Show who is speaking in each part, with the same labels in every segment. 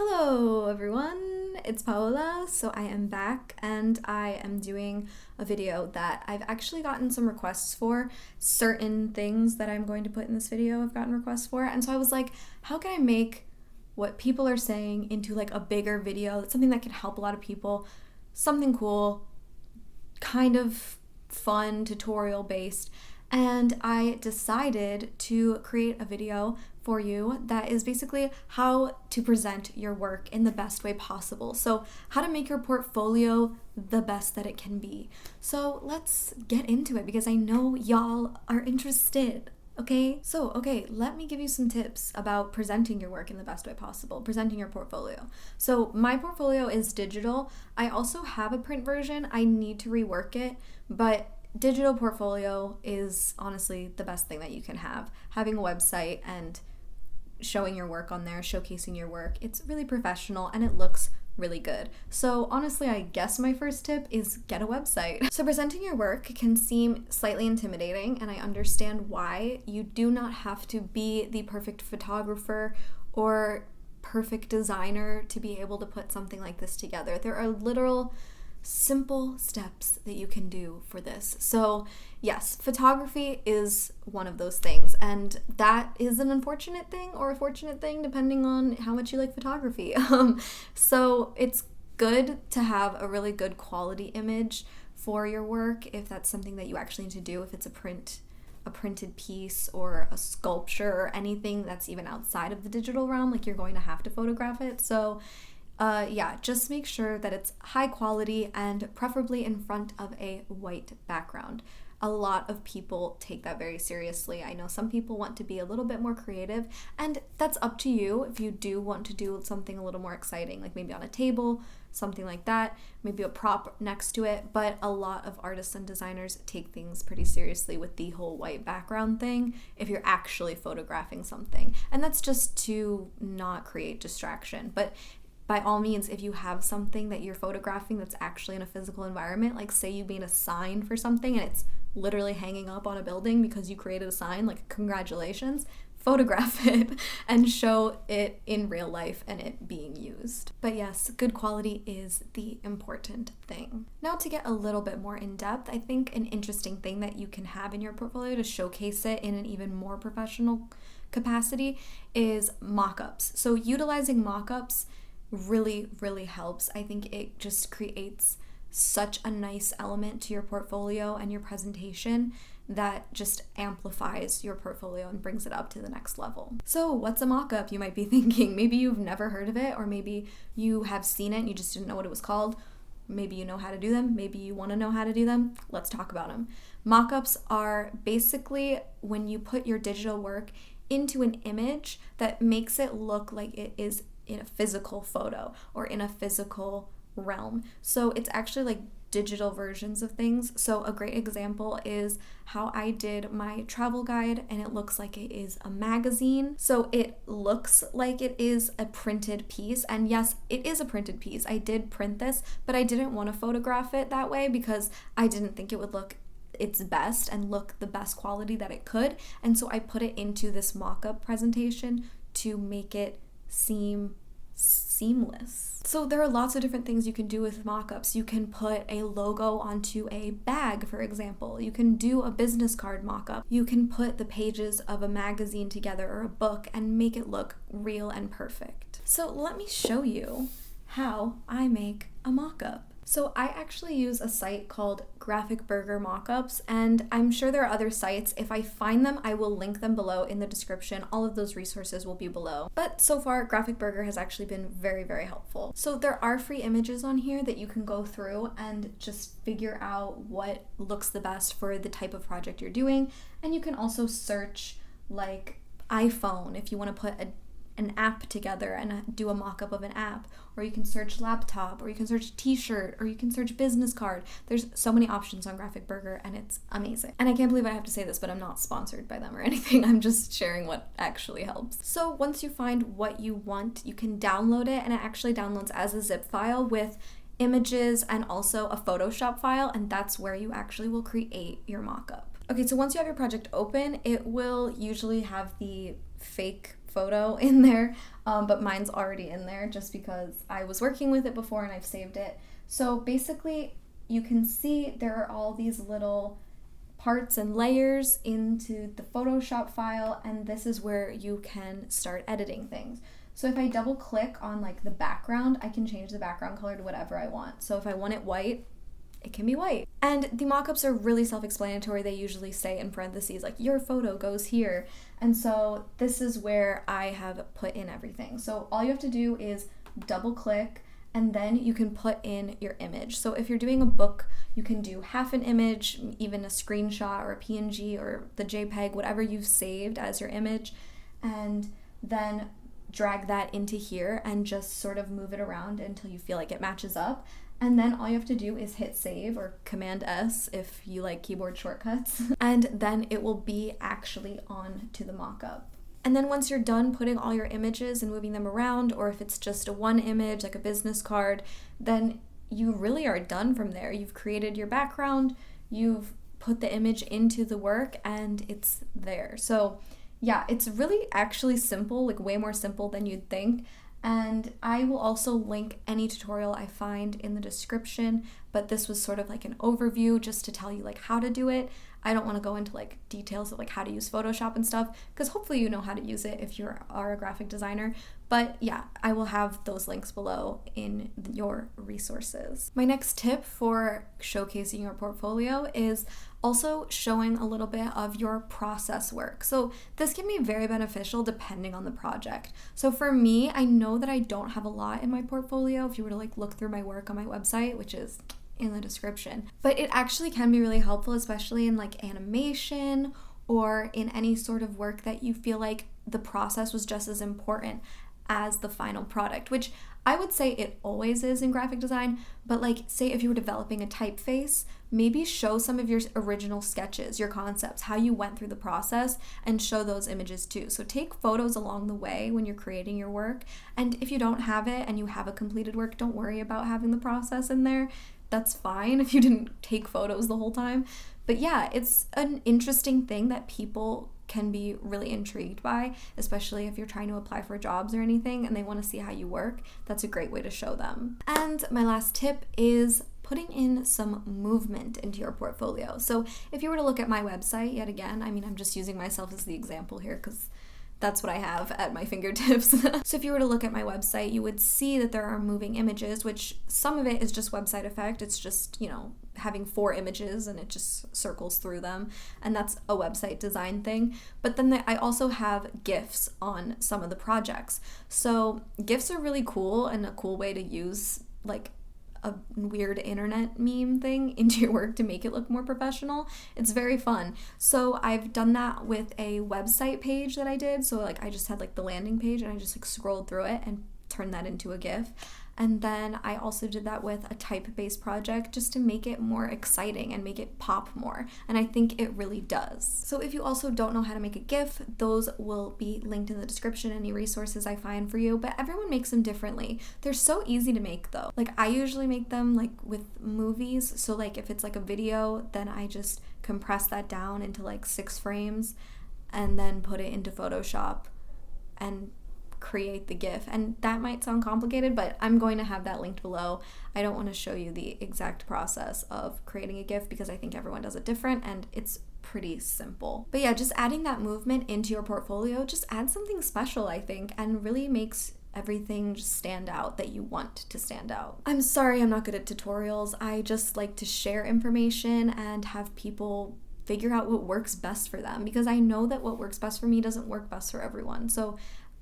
Speaker 1: Hello everyone, it's Paola. So I am back and I am doing a video that I've actually gotten some requests for. Certain things that I'm going to put in this video I've gotten requests for, and so I was like, how can I make what people are saying into like a bigger video? That's something that can help a lot of people, something cool, kind of fun, tutorial based. And I decided to create a video for you that is basically how to present your work in the best way possible. So how to make your portfolio the best that it can be. So let's get into it because I know y'all are interested. Okay, let me give you some tips about presenting your work in the best way possible, presenting your portfolio. So my portfolio is digital. I also have a print version. I need to rework it, but digital portfolio is honestly the best thing that you can have. Having a website and showing your work on there, showcasing your work, it's really professional and it looks really good. So honestly, I guess my first tip is get a website. So presenting your work can seem slightly intimidating, and I understand why. You do not have to be the perfect photographer or perfect designer to be able to put something like this together. There are literal simple steps that you can do for this. So yes, photography is one of those things, and that is an unfortunate thing or a fortunate thing depending on how much you like photography. So it's good to have a really good quality image for your work if that's something that you actually need to do, if it's a printed piece or a sculpture or anything that's even outside of the digital realm, like you're going to have to photograph it. So just make sure that it's high quality and preferably in front of a white background. A lot of people take that very seriously. I know some people want to be a little bit more creative, and that's up to you if you do want to do something a little more exciting, like maybe on a table, something like that, maybe a prop next to it. But a lot of artists and designers take things pretty seriously with the whole white background thing if you're actually photographing something. And that's just to not create distraction. But by all means, if you have something that you're photographing that's actually in a physical environment, like say you made a sign for something and it's literally hanging up on a building because you created a sign, like congratulations, photograph it and show it in real life and it being used. But yes, good quality is the important thing. Now to get a little bit more in depth, I think an interesting thing that you can have in your portfolio to showcase it in an even more professional capacity is mockups. So utilizing mockups really helps. I think it just creates such a nice element to your portfolio and your presentation that just amplifies your portfolio and brings it up to the next level. So what's a mockup, you might be thinking? Maybe you've never heard of it, or maybe you have seen it and you just didn't know what it was called. Maybe you know how to do them. Maybe you want to know how to do them. Let's talk about them. Mockups are basically when you put your digital work into an image that makes it look like it is in a physical photo or in a physical realm. So it's actually like digital versions of things. So a great example is how I did my travel guide, and it looks like it is a magazine. So it looks like it is a printed piece, and yes, it is a printed piece. I did print this, but I didn't want to photograph it that way because I didn't think it would look its best and look the best quality that it could. And so I put it into this mock-up presentation to make it seem seamless. So there are lots of different things you can do with mock-ups. You can put a logo onto a bag, for example. You can do a business card mock-up. You can put the pages of a magazine together or a book and make it look real and perfect. So let me show you how I make a mock-up. So I actually use a site called Graphic Burger Mockups, and I'm sure there are other sites. If I find them, I will link them below in the description. All of those resources will be below. But so far, Graphic Burger has actually been very helpful. So there are free images on here that you can go through and just figure out what looks the best for the type of project you're doing. And you can also search like iPhone if you want to put an app together and do a mock-up of an app, or you can search laptop, or you can search t-shirt, or you can search business card. There's so many options on Graphic Burger and it's amazing. And I can't believe I have to say this, but I'm not sponsored by them or anything. I'm just sharing what actually helps. So once you find what you want, you can download it, and it actually downloads as a zip file with images and also a Photoshop file, and that's where you actually will create your mock-up. Okay, so once you have your project open, it will usually have the fake photo in there, but mine's already in there just because I was working with it before and I've saved it. So basically, you can see there are all these little parts and layers into the Photoshop file, and this is where you can start editing things. So if I double click on like the background, I can change the background color to whatever I want. So if I want it white, it can be white. And the mockups are really self-explanatory. They usually say in parentheses like your photo goes here. And so this is where I have put in everything. So all you have to do is double click, and then you can put in your image. So if you're doing a book, you can do half an image, even a screenshot or a PNG or the JPEG, whatever you've saved as your image, and then drag that into here and just sort of move it around until you feel like it matches up. And then all you have to do is hit save or Command S if you like keyboard shortcuts, and then it will be actually on to the mockup. And then once you're done putting all your images and moving them around, or if it's just a one image like a business card, then you really are done from there. You've created your background, you've put the image into the work, and it's there. So yeah, it's really actually simple, like way more simple than you'd think. And I will also link any tutorial I find in the description, but this was sort of like an overview just to tell you like how to do it. I don't want to go into like details of like how to use Photoshop and stuff, because hopefully you know how to use it if you are a graphic designer. But yeah, I will have those links below in your resources. My next tip for showcasing your portfolio is also showing a little bit of your process work. So this can be very beneficial depending on the project. So for me, I know that I don't have a lot in my portfolio if you were to like look through my work on my website, which is in the description. But it actually can be really helpful, especially in like animation or in any sort of work that you feel like the process was just as important as the final product, which I would say it always is in graphic design. But like, say if you were developing a typeface, maybe show some of your original sketches, your concepts, how you went through the process, and show those images too. So take photos along the way when you're creating your work. And if you don't have it and you have a completed work, don't worry about having the process in there. That's fine if you didn't take photos the whole time. But yeah, it's an interesting thing that people can be really intrigued by, especially if you're trying to apply for jobs or anything and they want to see how you work. That's a great way to show them. And my last tip is putting in some movement into your portfolio. So if you were to look at my website, yet again, I mean, I'm just using myself as the example here because that's what I have at my fingertips. So if you were to look at my website, you would see that there are moving images, which some of it is just website effect. It's just, you know, having 4 images and it just circles through them. And that's a website design thing. But then I also have GIFs on some of the projects. So GIFs are really cool and a cool way to use like a weird internet meme thing into your work to make it look more professional. It's very fun. So I've done that with a website page that I did. So like I just had like the landing page and I just like scrolled through it and turned that into a GIF. And then I also did that with a type-based project just to make it more exciting and make it pop more. And I think it really does. So if you also don't know how to make a GIF, those will be linked in the description, any resources I find for you. But everyone makes them differently. They're so easy to make though. Like I usually make them like with movies. So like if it's like a video, then I just compress that down into like 6 frames and then put it into Photoshop and create the GIF. And that might sound complicated, but I'm going to have that linked below. I don't want to show you the exact process of creating a GIF because I think everyone does it different and it's pretty simple. But yeah, just adding that movement into your portfolio just adds something special, I think, and really makes everything just stand out that you want to stand out. I'm sorry I'm not good at tutorials. I just like to share information and have people figure out what works best for them, because I know that what works best for me doesn't work best for everyone. So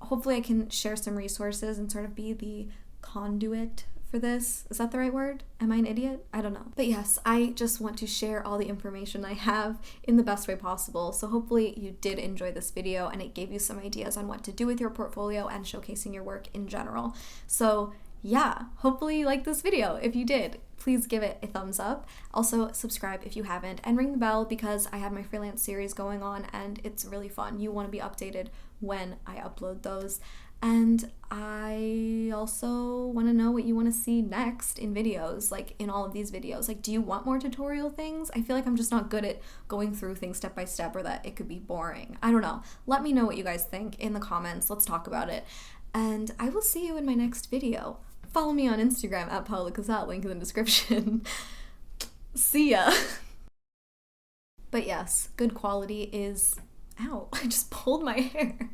Speaker 1: hopefully I can share some resources and sort of be the conduit for this. Is that the right word? Am I an idiot? I don't know. But yes, I just want to share all the information I have in the best way possible. So hopefully you did enjoy this video and it gave you some ideas on what to do with your portfolio and showcasing your work in general. So yeah, hopefully you liked this video. If you did, please give it a thumbs up. Also subscribe if you haven't and ring the bell because I have my freelance series going on and it's really fun. You want to be updated when I upload those. And I also want to know what you want to see next in videos, like in all of these videos. Like, do you want more tutorial things? I feel like I'm just not good at going through things step by step, or that it could be boring. I don't know. Let me know what you guys think in the comments. Let's talk about it. And I will see you in my next video. Follow me on Instagram at Paola Kassa, link in the description. See ya. But yes, good quality is... Ow, I just pulled my hair.